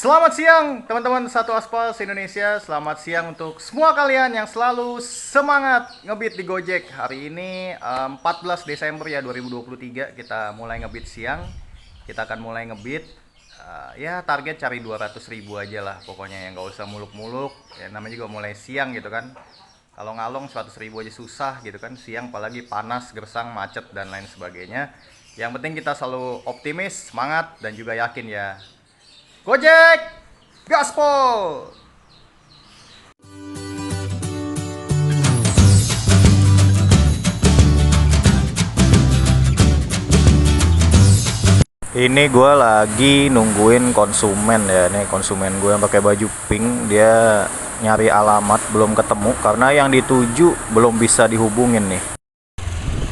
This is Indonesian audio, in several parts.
Selamat siang teman-teman satu aspal se-Indonesia. Selamat siang untuk semua kalian yang selalu semangat ngebit di Gojek. Hari ini 14 Desember ya 2023 kita mulai ngebit siang. Kita akan mulai ngebit ya target cari 200.000 aja lah pokoknya, yang nggak usah muluk-muluk ya, namanya juga mulai siang gitu kan. Kalau ngalong 100.000 aja susah gitu kan, siang apalagi panas, gersang, macet dan lain sebagainya. Yang penting kita selalu optimis, semangat dan juga yakin ya. Gojek Gaspol. Ini gue lagi nungguin konsumen ya. Nih konsumen gue yang pakai baju pink, dia nyari alamat belum ketemu karena yang dituju belum bisa dihubungin nih.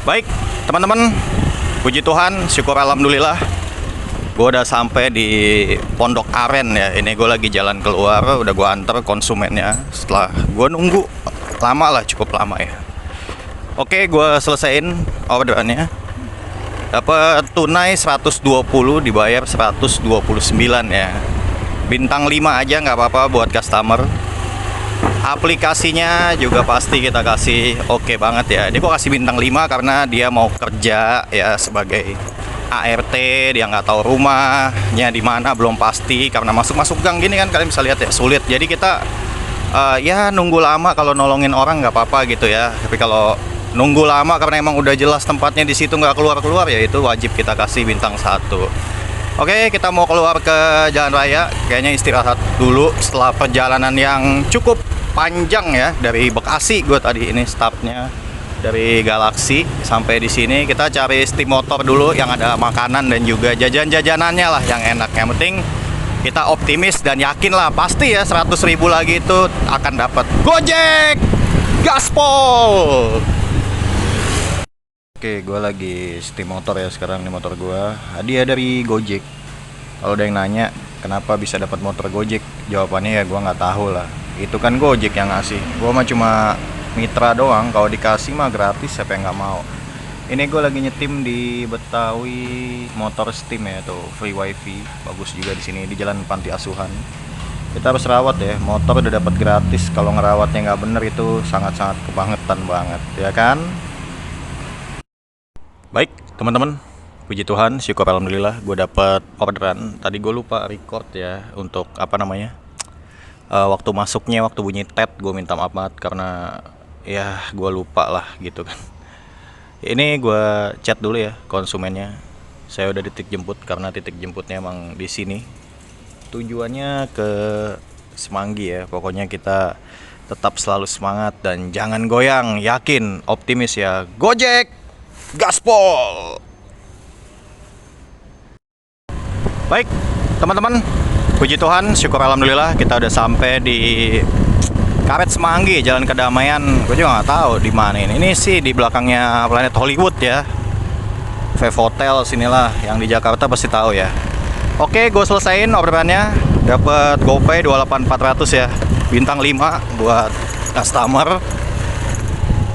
Baik teman-teman, puji Tuhan, syukur alhamdulillah. Gue udah sampai di Pondok Aren ya. Ini gue lagi jalan keluar, udah gue anter konsumennya. Setelah gue nunggu lama lah, cukup lama ya. Oke, gue selesaiin orderannya. Dapat tunai 120, dibayar 129 ya. Bintang 5 aja nggak apa-apa buat customer. Aplikasinya juga pasti kita kasih oke banget ya. Ini gue kasih bintang 5 karena dia mau kerja ya sebagai ART, dia nggak tahu rumahnya di mana, belum pasti karena masuk gang gini kan, kalian bisa lihat ya, sulit. Jadi kita ya nunggu lama kalau nolongin orang nggak apa-apa gitu ya, tapi kalau nunggu lama karena emang udah jelas tempatnya di situ nggak keluar ya, itu wajib kita kasih bintang 1. Oke, kita mau keluar ke jalan raya, kayaknya istirahat dulu setelah perjalanan yang cukup panjang ya, dari Bekasi gue tadi ini startnya dari Galaksi sampai di sini. Kita cari steam motor dulu yang ada makanan dan juga jajan-jajanannya lah yang enak. Yang penting kita optimis dan yakin lah pasti ya 100.000 lagi itu akan dapat. Gojek Gaspol. Oke, gue lagi steam motor ya sekarang. Nih motor gue hadiah dari Gojek. Kalau ada yang nanya kenapa bisa dapat motor Gojek, jawabannya ya gue nggak tahu lah. Itu kan Gojek yang ngasih. Gue mah cuma mitra doang, kalau dikasih mah gratis, siapa yang nggak mau. Ini gue lagi nyetim di Betawi Motor Steam ya, tuh free wifi, bagus juga di sini di Jalan Panti Asuhan. Kita harus rawat ya, motor udah dapat gratis, kalau ngerawatnya nggak bener itu sangat-sangat kebangetan banget, ya kan? Baik teman-teman, puji Tuhan, syukur alhamdulillah, gue dapat orderan. Tadi gue lupa record ya untuk apa namanya. Waktu masuknya, waktu bunyi tet, gue minta maaf banget karena ya gue lupa lah gitu kan. Ini gue chat dulu ya konsumennya. Saya udah titik jemput karena titik jemputnya emang di sini. Tujuannya ke Semanggi ya. Pokoknya kita tetap selalu semangat dan jangan goyang, yakin, optimis ya. Gojek Gaspol. Baik teman-teman, puji Tuhan, syukur alhamdulillah kita udah sampai di Karet Semanggi, Jalan Kedamaian. Gue juga nggak tahu di mana ini. Ini sih di belakangnya Planet Hollywood ya. Vive Hotel sinilah, yang di Jakarta pasti tahu ya. Oke, gue selesaiin orderannya. Dapat GoPay 28400 ya. Bintang 5 buat customer.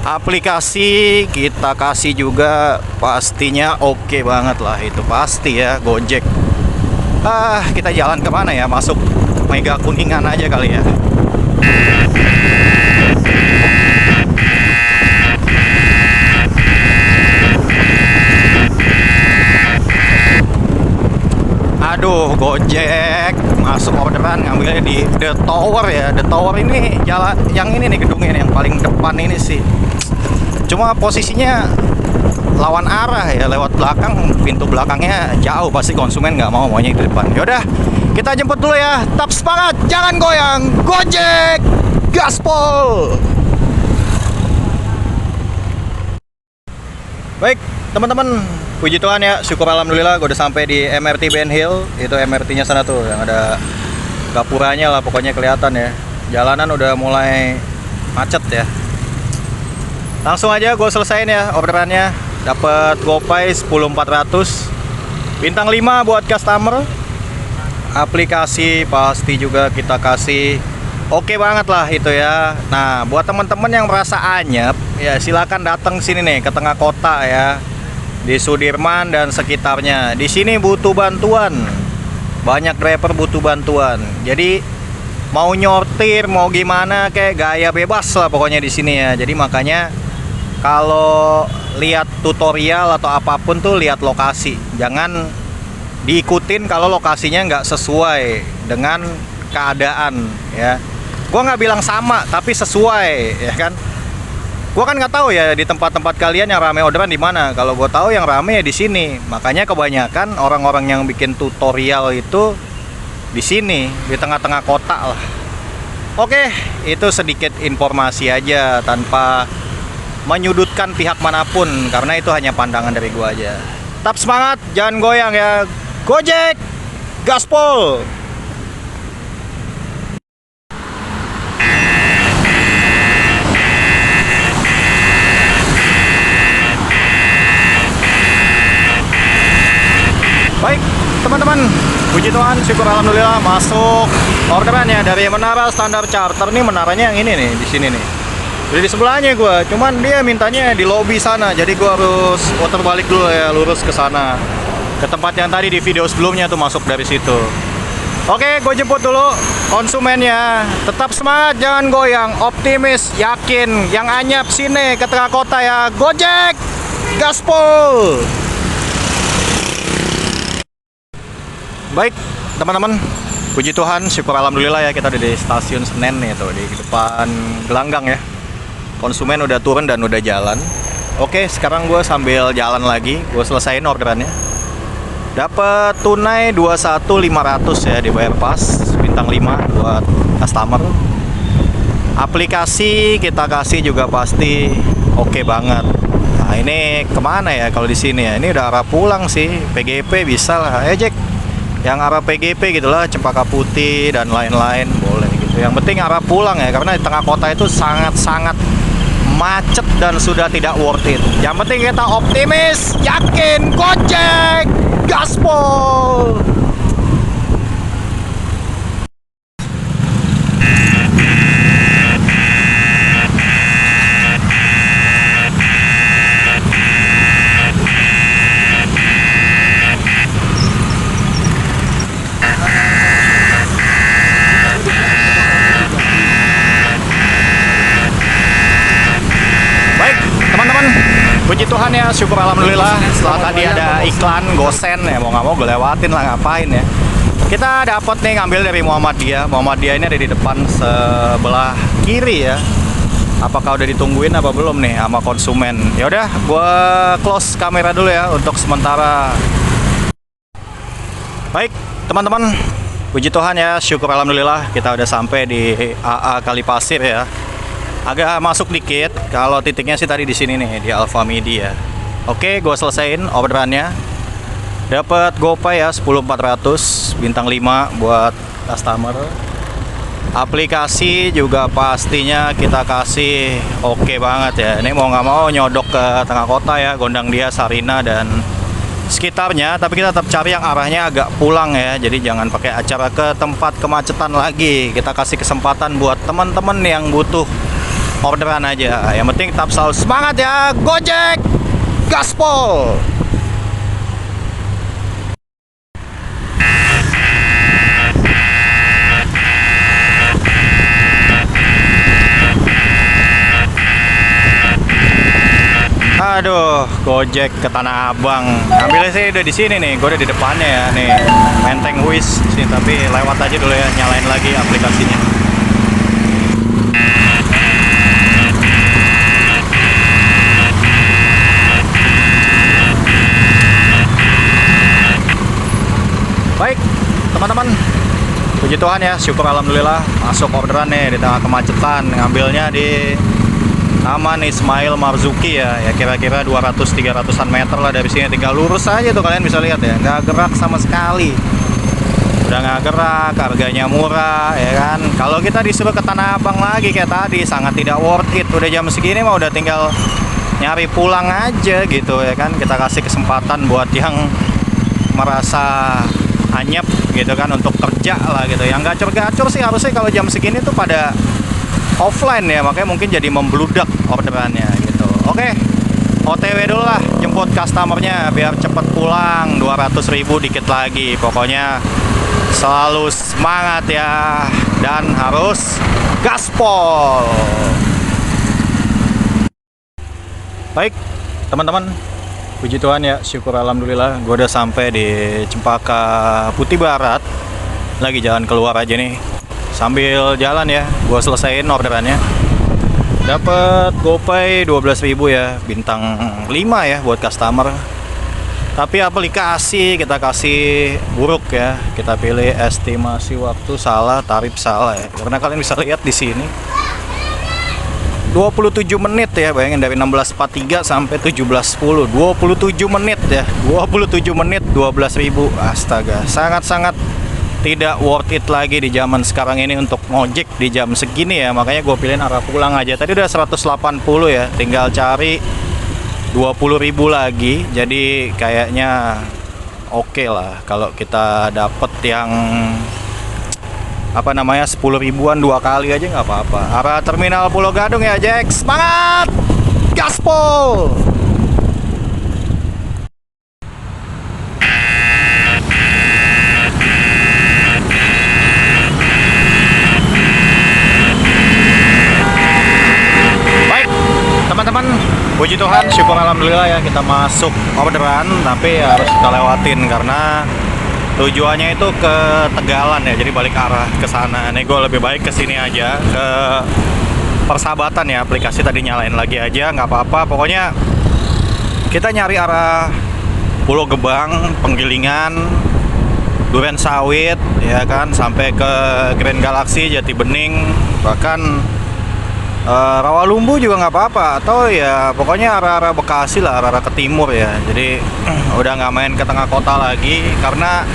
Aplikasi kita kasih juga pastinya oke banget lah, itu pasti ya Gojek. Kita jalan kemana ya? Masuk Mega Kuningan aja kali ya. Aduh, Gojek masuk orderan ngambilnya di The Tower ya. The Tower ini jalan yang ini nih, gedungnya nih, yang paling depan ini sih. Cuma posisinya lawan arah ya, lewat belakang, pintu belakangnya jauh, pasti konsumen nggak maunya di depan. Yaudah, kita jemput dulu ya. Tetap semangat, jangan goyang. Gojek Gaspol. Baik teman-teman, puji Tuhan ya, syukur alhamdulillah gue udah sampai di MRT Ben Hill. Itu MRT-nya sana tuh, yang ada gapuranya lah pokoknya, kelihatan ya. Jalanan udah mulai macet ya. Langsung aja gue selesaiin ya orderannya. Dapat GoPay 10.400, bintang 5 buat customer. Aplikasi pasti juga kita kasih oke banget lah itu ya. Nah, buat teman-teman yang merasa anyep ya, silakan datang sini nih ke tengah kota ya, di Sudirman dan sekitarnya. Di sini butuh bantuan banyak driver butuh bantuan. Jadi mau nyortir, mau gimana kayak gaya bebas lah pokoknya di sini ya. Jadi makanya kalau lihat tutorial atau apapun tuh lihat lokasi. Jangan diikutin kalau lokasinya nggak sesuai dengan keadaan ya. Gua nggak bilang sama, tapi sesuai ya kan. Gua kan nggak tahu ya di tempat-tempat kalian yang rame orderan di mana. Kalau gua tahu yang rame ya di sini. Makanya kebanyakan orang-orang yang bikin tutorial itu di sini, di tengah-tengah kota lah. Oke, itu sedikit informasi aja tanpa menyudutkan pihak manapun, karena itu hanya pandangan dari gua aja. Tetap semangat, jangan goyang ya. Gojek, gaspol. Baik, teman-teman, puji Tuhan, syukur alhamdulillah masuk orderannya dari Menara Standar Charter. Nih menaranya yang ini nih, di sini nih. Jadi di sebelahnya gua, cuman dia mintanya di lobi sana. Jadi gua harus putar balik dulu ya, lurus ke sana. Ke tempat yang tadi di video sebelumnya tuh masuk dari situ. Oke, gue jemput dulu konsumennya. Tetap semangat, jangan goyang, optimis, yakin. Yang anyap sini ke tengah kota ya. Gojek, gaspol. Baik, teman-teman, puji Tuhan, syukur alhamdulillah ya, kita ada di stasiun Senen nih tuh, di depan gelanggang ya. Konsumen udah turun dan udah jalan. Oke, sekarang gue sambil jalan lagi, gue selesaiin orderannya. Dapat tunai 21.500 ya, dibayar pas, bintang 5 buat customer. Aplikasi kita kasih juga pasti oke banget. Nah, ini kemana ya kalau di sini ya? Ini udah arah pulang sih, PGP bisa lah. Jack, yang arah PGP gitulah, Cempaka Putih dan lain-lain boleh gitu. Yang penting arah pulang ya, karena di tengah kota itu sangat-sangat macet dan sudah tidak worth it. Yang penting kita optimis, yakin, Gojek, gaspol. Puji Tuhan ya, syukur alhamdulillah. Setelah tadi ada iklan gosen ya, mau nggak mau gue lewatin lah, ngapain ya. Kita dapat nih ngambil dari Muhammadiyah. Muhammadiyah ini ada di depan sebelah kiri ya. Apakah udah ditungguin apa belum nih sama konsumen? Ya udah, gue close kamera dulu ya untuk sementara. Baik, teman-teman, puji Tuhan ya, syukur alhamdulillah kita udah sampai di AA Kalipasir ya. Agak masuk dikit, kalau titiknya sih tadi di sini nih, di Alfa Media. Oke, gue selesaiin orderannya. Dapat GoPay ya 10.400, bintang 5 buat customer. Aplikasi juga pastinya kita kasih oke banget ya. Ini mau nggak mau nyodok ke tengah kota ya, Gondang Dia, Sarina dan sekitarnya. Tapi kita tetap cari yang arahnya agak pulang ya. Jadi jangan pakai acara ke tempat kemacetan lagi. Kita kasih kesempatan buat teman-teman yang butuh orderan aja. Yang penting tetap selalu semangat ya. Gojek, gaspol. Aduh, Gojek ke Tanah Abang. Ambilnya sih udah di sini nih, gue udah di depannya ya nih. Menteng Wis sini, tapi lewat aja dulu ya, nyalain lagi aplikasinya. Baik, teman-teman, puji Tuhan ya, syukur alhamdulillah masuk orderan nih di tengah kemacetan. Ngambilnya di Taman Ismail Marzuki ya, kira-kira 200-300an meter lah dari sini. Tinggal lurus aja tuh, kalian bisa lihat ya, nggak gerak sama sekali. Udah nggak gerak, harganya murah ya kan. Kalau kita disuruh ke Tanah Abang lagi kayak tadi, sangat tidak worth it. Udah jam segini mah udah tinggal nyari pulang aja gitu ya kan. Kita kasih kesempatan buat yang merasa anyep gitu kan untuk kerja lah gitu. Yang gacor-gacor sih harusnya kalau jam segini tuh pada offline ya, makanya mungkin jadi membludak orderannya gitu. Oke, OTW dulu lah, jemput customernya biar cepet pulang. 200.000 dikit lagi, pokoknya selalu semangat ya, dan harus gaspol. Baik teman-teman, puji Tuhan ya, syukur alhamdulillah gue udah sampai di Cempaka Putih Barat. Lagi jalan keluar aja nih, sambil jalan ya gue selesaiin orderannya. Dapat GoPay 12.000 ya, bintang 5 ya buat customer. Tapi aplikasi kita kasih buruk ya, kita pilih estimasi waktu salah, tarif salah ya. Karena kalian bisa lihat di sini 27 menit ya, bayangin dari 16.43 sampai 17.10, 27 menit ya, 27 menit 12.000. Astaga, sangat-sangat tidak worth it lagi di zaman sekarang ini untuk ngojek di jam segini ya. Makanya gue pilihin arah pulang aja. Tadi udah 180 ya, tinggal cari 20.000 lagi. Jadi kayaknya oke lah kalau kita dapet yang 10 ribuan 2 kali aja nggak apa-apa. Arah terminal Pulau Gadung ya Jack, semangat, gaspol. Baik teman-teman, puji Tuhan, syukur alhamdulillah ya, kita masuk orderan. Tapi harus kita lewatin karena tujuannya itu ke Tegalan ya, jadi balik arah ke sana. Nih gue lebih baik ke sini aja, ke Persahabatan ya. Aplikasi tadi nyalain lagi aja, nggak apa-apa. Pokoknya kita nyari arah Pulau Gebang, Penggilingan, Duren Sawit ya kan, sampai ke Grand Galaxy, Jati Bening, bahkan Rawalumbu juga nggak apa-apa. Atau ya pokoknya arah-arah Bekasi lah, arah-arah ke timur ya. Jadi udah nggak main ke tengah kota lagi, karena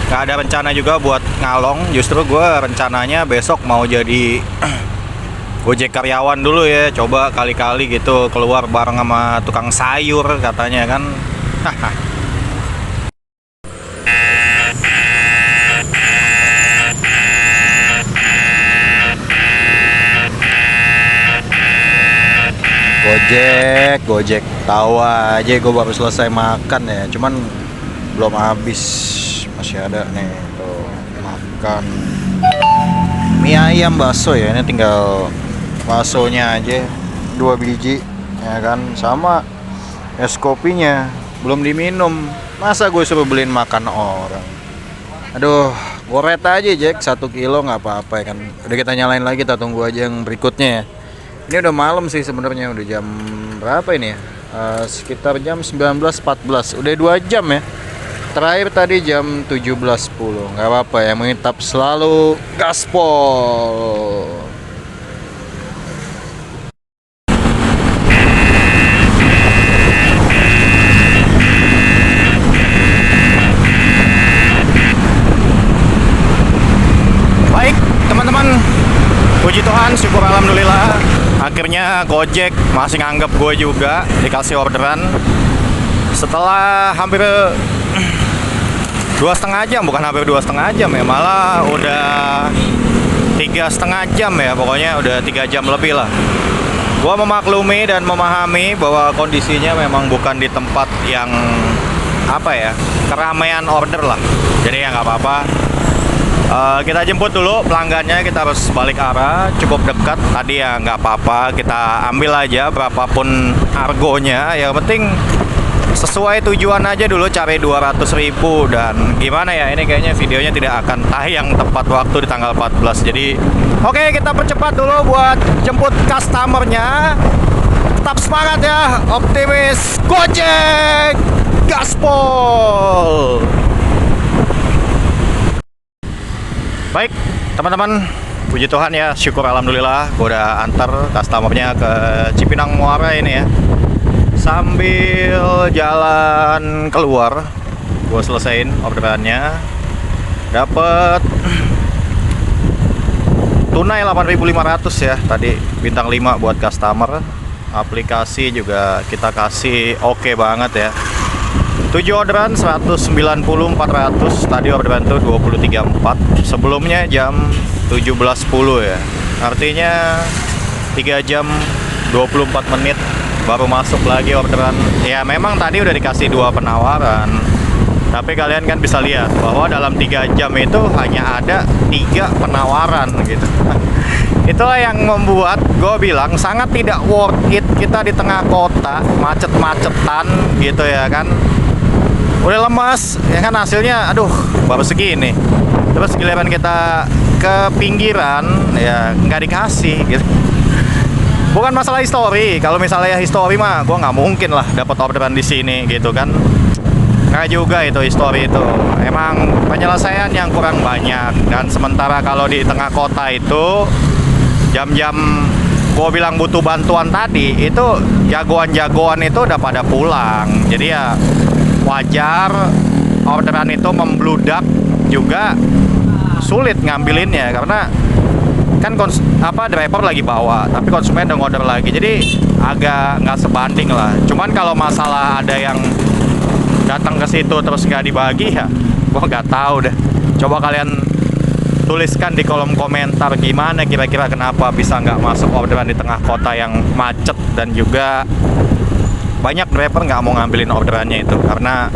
nggak ada rencana juga buat ngalong. Justru gue rencananya besok mau jadi Gojek karyawan dulu ya, coba kali-kali gitu keluar bareng sama tukang sayur katanya kan. Gojek tahu aja, gue baru selesai makan ya, cuman belum habis, masih ada nih tuh makan mie ayam bakso ya. Ini tinggal baksonya aja 2 biji ya kan, sama es kopinya belum diminum. Masa gue suruh beliin makan orang? Aduh, goret aja Jack 1 kilo nggak apa-apa ya kan. Udah kita nyalain lagi, kita tunggu aja yang berikutnya ya. Ini udah malam sih sebenarnya, udah jam berapa ini ya? Sekitar jam 19.14, udah 2 jam ya. Terakhir tadi jam 17.10. Nggak apa-apa ya, mengitap selalu gaspol. Baik teman-teman, puji Tuhan, syukur alhamdulillah, akhirnya Gojek masih nganggap gue juga dikasih orderan. Setelah hampir 2,5 jam, bukan hampir 2,5 jam ya, malah udah 3,5 jam ya, pokoknya udah 3 jam lebih lah. Gua memaklumi dan memahami bahwa kondisinya memang bukan di tempat yang keramaian order lah. Jadi ya nggak apa-apa. Kita jemput dulu pelanggannya, kita harus balik arah, cukup dekat. Tadi ya nggak apa-apa, kita ambil aja berapapun argonya. Yang penting sesuai tujuan aja dulu, cari 200.000. Dan gimana ya, ini kayaknya videonya tidak akan tayang tepat waktu di tanggal 14. Jadi oke, kita percepat dulu buat jemput customernya. Tetap semangat ya, optimis, Gojek gaspol. Baik teman-teman, puji Tuhan ya, syukur alhamdulillah, gue udah antar customernya ke Cipinang Muara ini ya. Sambil jalan keluar, gue selesain orderannya. Dapet tunai 8.500 ya tadi, bintang 5 buat customer. Aplikasi juga kita kasih oke banget ya. 7 orderan 190.400. Tadi orderan tuh 23.4. Sebelumnya jam 17.10 ya. Artinya 3 jam 24 menit baru masuk lagi orderan. Ya memang tadi udah dikasih 2 penawaran. Tapi kalian kan bisa lihat bahwa dalam 3 jam itu hanya ada 3 penawaran gitu. Itulah yang membuat gue bilang sangat tidak worth it kita di tengah kota macet-macetan gitu ya kan. Udah lemas ya kan, hasilnya aduh baru segini. Terus giliran kita ke pinggiran ya nggak dikasih gitu. Bukan masalah history, kalau misalnya history mah gue nggak mungkin lah dapat orderan di sini gitu kan. Nggak juga itu history itu, emang penyelesaian yang kurang banyak. Dan sementara kalau di tengah kota itu jam-jam gue bilang butuh bantuan tadi, itu jagoan-jagoan itu udah pada pulang. Jadi ya wajar orderan itu membludak, juga sulit ngambilinnya karena kan driver lagi bawa tapi konsumen udah order lagi, jadi agak nggak sebanding lah. Cuman kalau masalah ada yang datang ke situ terus nggak dibagi ya gua nggak tahu deh. Coba kalian tuliskan di kolom komentar gimana kira-kira kenapa bisa nggak masuk orderan di tengah kota yang macet, dan juga banyak driver nggak mau ngambilin orderannya itu karena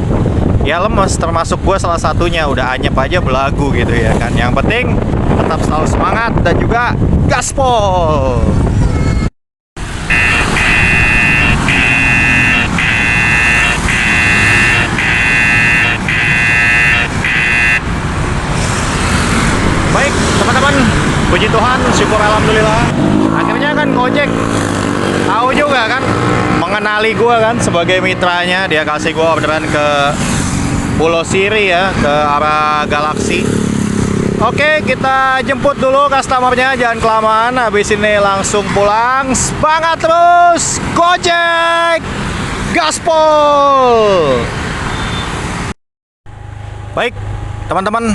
ya lemes, termasuk gue salah satunya. Udah anyep aja belagu gitu ya kan. Yang penting tetap selalu semangat dan juga gaspol. Baik teman-teman, puji Tuhan, syukur alhamdulillah. Akhirnya kan Gojek tahu juga kan, mengenali gue kan sebagai mitranya. Dia kasih gue orderan ke Pulau Siri ya, ke arah Galaksi. Oke, kita jemput dulu customernya, jangan kelamaan. Habis ini langsung pulang. Semangat terus, Gojek gaspol. Baik teman-teman,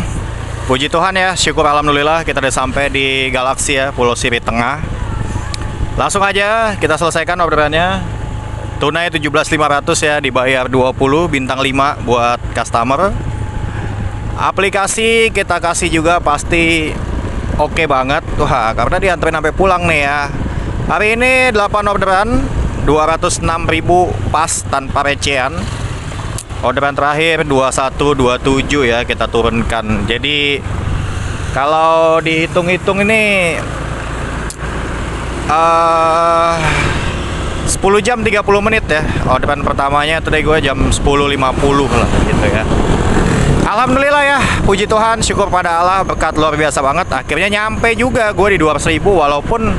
puji Tuhan ya, syukur alhamdulillah kita udah sampai di Galaksi ya, Pulau Siri Tengah. Langsung aja kita selesaikan orderannya. Tunai 17.500 ya, dibayar 20, bintang 5 buat customer. Aplikasi kita kasih juga pasti oke banget. Wah, karena dianterin sampai pulang nih ya. Hari ini 8 orderan, 206.000 pas tanpa recehan. Orderan terakhir 2127 ya kita turunkan. Jadi kalau dihitung-hitung ini 10 jam 30 menit ya. Orderan pertamanya tadi gue jam 10.50 lah gitu ya. Alhamdulillah ya, puji Tuhan, syukur pada Allah, berkat luar biasa banget. Akhirnya nyampe juga gue di 200.000, walaupun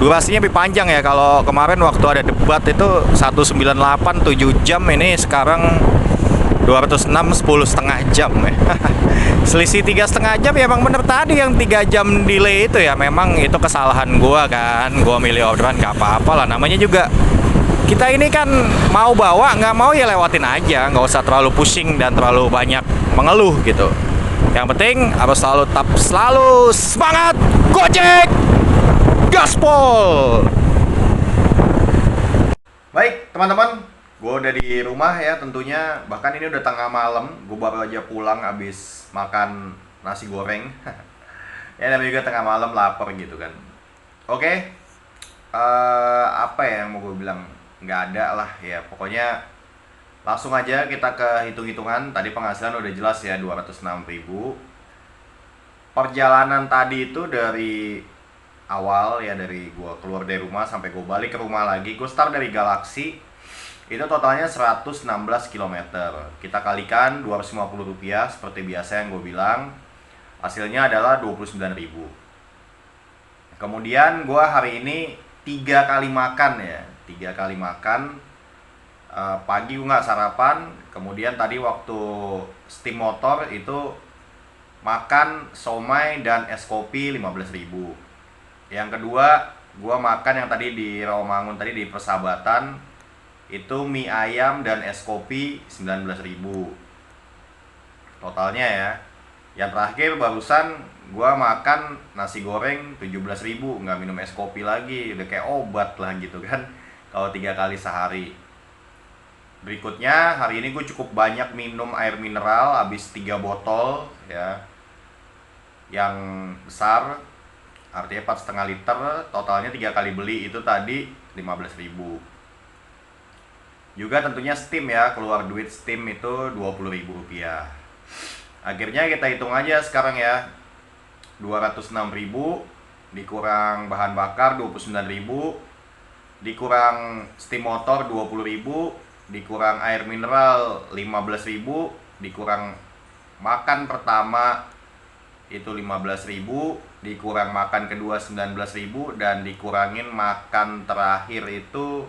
durasinya lebih panjang ya. Kalau kemarin waktu ada debat itu 198 7 jam, ini sekarang 206 10,5 jam ya. Selisih 3,5 jam ya. Emang bener tadi yang 3 jam delay itu ya, memang itu kesalahan gua kan. Gua milih orderan gak apa-apa lah, namanya juga kita ini kan mau bawa, nggak mau ya lewatin aja, nggak usah terlalu pusing dan terlalu banyak mengeluh gitu. Yang penting harus selalu semangat, Gojek gaspol. Baik teman-teman, gue udah di rumah ya tentunya. Bahkan ini udah tengah malam, gue baru aja pulang habis makan nasi goreng. Ya namanya juga tengah malam, lapar gitu kan. Oke, apa ya yang mau gue bilang, nggak ada lah ya, pokoknya langsung aja kita ke hitung-hitungan. Tadi penghasilan udah jelas ya, 206.000. Perjalanan tadi itu dari awal ya, dari gue keluar dari rumah sampai gue balik ke rumah lagi, gue start dari Galaksi, itu totalnya 116 km. Kita kalikan 250 rupiah seperti biasa yang gue bilang, hasilnya adalah 29.000. Kemudian gue hari ini 3 kali makan ya, 3 kali makan. Pagi gue nggak sarapan, kemudian tadi waktu steam motor itu makan somai dan es kopi 15.000. Yang kedua gue makan yang tadi di Rawamangun, tadi di Persahabatan, itu mie ayam dan es kopi 19.000 totalnya ya. Yang terakhir barusan gue makan nasi goreng 17.000, nggak minum es kopi lagi, udah kayak obat lah gitu kan kalau 3 kali sehari. Berikutnya hari ini gue cukup banyak minum air mineral, habis 3 botol ya, yang besar, artinya 4,5 liter. Totalnya 3 kali beli itu tadi 15.000. Juga tentunya Steam ya, keluar duit Steam itu Rp20.000. Akhirnya kita hitung aja sekarang ya, 206.000 dikurang bahan bakar 29.000, dikurang steam motor 20.000, dikurang air mineral 15.000, dikurang makan pertama itu 15.000, dikurang makan kedua 19.000, dan dikurangin makan terakhir itu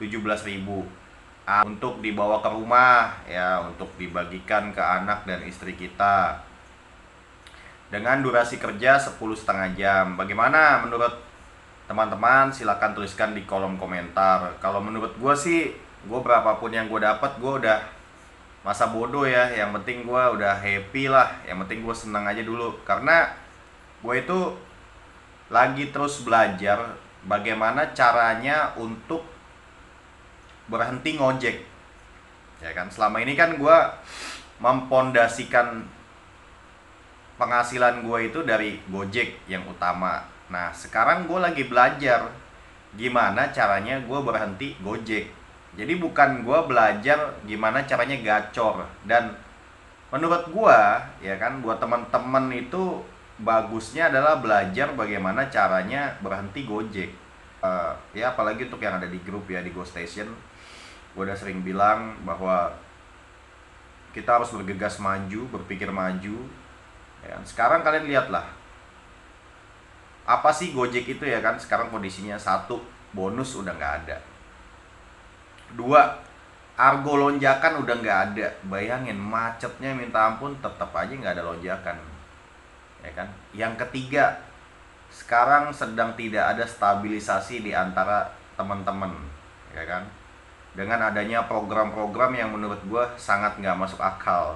17.000 untuk dibawa ke rumah ya, untuk dibagikan ke anak dan istri kita dengan durasi kerja 10,5 jam. Bagaimana menurut teman-teman? Silahkan tuliskan di kolom komentar. Kalau menurut gue sih, gue berapapun yang gue dapat, gue udah masa bodoh ya. Yang penting gue udah happy lah, yang penting gue senang aja dulu. Karena gue itu lagi terus belajar bagaimana caranya untuk berhenti ngojek, ya kan. Selama ini kan gue mempondasikan penghasilan gue itu dari Gojek yang utama. Nah sekarang gue lagi belajar gimana caranya gue berhenti Gojek. Jadi bukan gue belajar gimana caranya gacor. Dan menurut gue ya kan, buat teman-teman itu bagusnya adalah belajar bagaimana caranya berhenti Gojek. Ya apalagi untuk yang ada di grup ya, di GoStation, gue udah sering bilang bahwa kita harus bergegas maju, berpikir maju ya. Sekarang kalian lihatlah apa sih Gojek itu ya kan. Sekarang kondisinya, satu, bonus udah nggak ada. Dua, argo lonjakan udah nggak ada. Bayangin macetnya minta ampun, tetap aja nggak ada lonjakan ya kan. Yang ketiga, sekarang sedang tidak ada stabilisasi di antara teman-teman ya kan, dengan adanya program-program yang menurut gue sangat nggak masuk akal.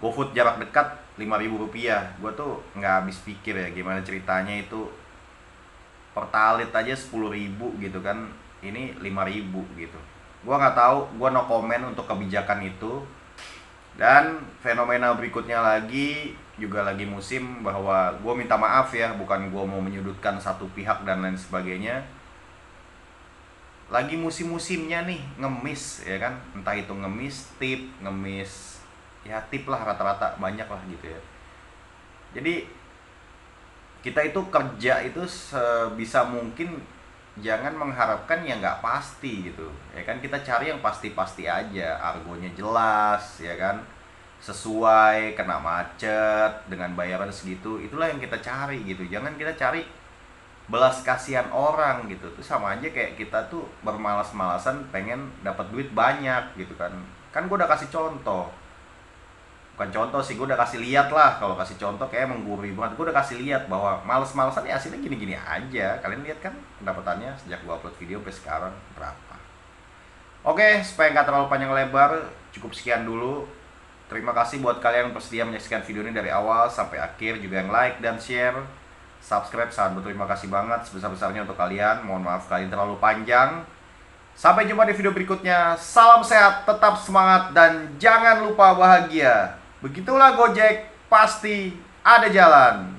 GoFood jarak dekat Rp5.000, gue tuh nggak habis pikir ya gimana ceritanya itu. Pertalite aja 10.000 gitu kan, ini 5.000 gitu. Gue nggak tahu, gue no comment untuk kebijakan itu. Dan fenomena berikutnya lagi, juga lagi musim, bahwa gue minta maaf ya, bukan gue mau menyudutkan satu pihak dan lain sebagainya. Lagi musim-musimnya nih ngemis ya kan, entah itu ngemis tip, ngemis ya tip lah, rata-rata banyak lah gitu ya. Jadi kita itu kerja itu sebisa mungkin jangan mengharapkan yang nggak pasti gitu ya kan. Kita cari yang pasti-pasti aja, argonya jelas ya kan, sesuai, kena macet dengan bayaran segitu, itulah yang kita cari gitu. Jangan kita cari belas kasihan orang gitu. Tuh sama aja kayak kita tuh bermalas-malasan pengen dapat duit banyak gitu kan. Kan gue udah kasih contoh, bukan contoh sih, gue udah kasih lihat lah. Kalau kasih contoh kayak menggurui banget. Gue udah kasih lihat bahwa males-malesan ya hasilnya gini-gini aja. Kalian lihat kan pendapatannya sejak gue upload video sampai sekarang berapa. Oke, supaya nggak terlalu panjang lebar, cukup sekian dulu. Terima kasih buat kalian yang bersedia menyaksikan video ini dari awal sampai akhir, juga yang like dan share, subscribe, sangat berterima kasih banget sebesar-besarnya untuk kalian. Mohon maaf kalian terlalu panjang. Sampai jumpa di video berikutnya. Salam sehat, tetap semangat, dan jangan lupa bahagia. Begitulah Gojek, pasti ada jalan.